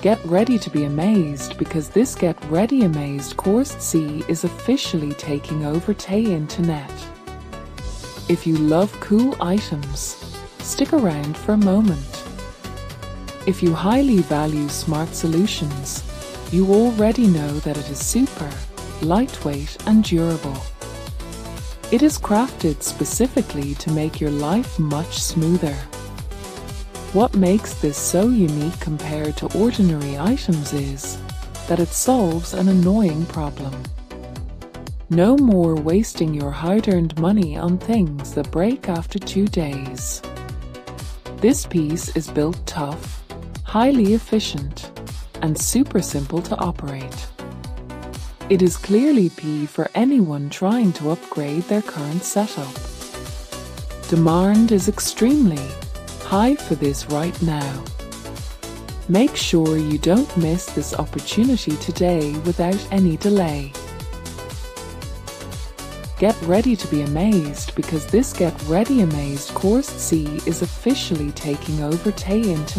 Get ready to be amazed because this Get Ready Amazed Course C is officially taking over Tay Internet. If you love cool items, stick around for a moment. If you highly value smart solutions, you already know that it is super, lightweight and durable. It is crafted specifically to make your life much smoother. What makes this so unique compared to ordinary items is that it solves an annoying problem. No more wasting your hard-earned money on things that break after 2 days. This piece is built tough, highly efficient, and super simple to operate. It is clearly P for anyone trying to upgrade their current setup. Demand is extremely high for this right now. Make sure you don't miss this opportunity today without any delay. Get ready to be amazed because this Get Ready Amazed Course C is officially taking over Tay Internet.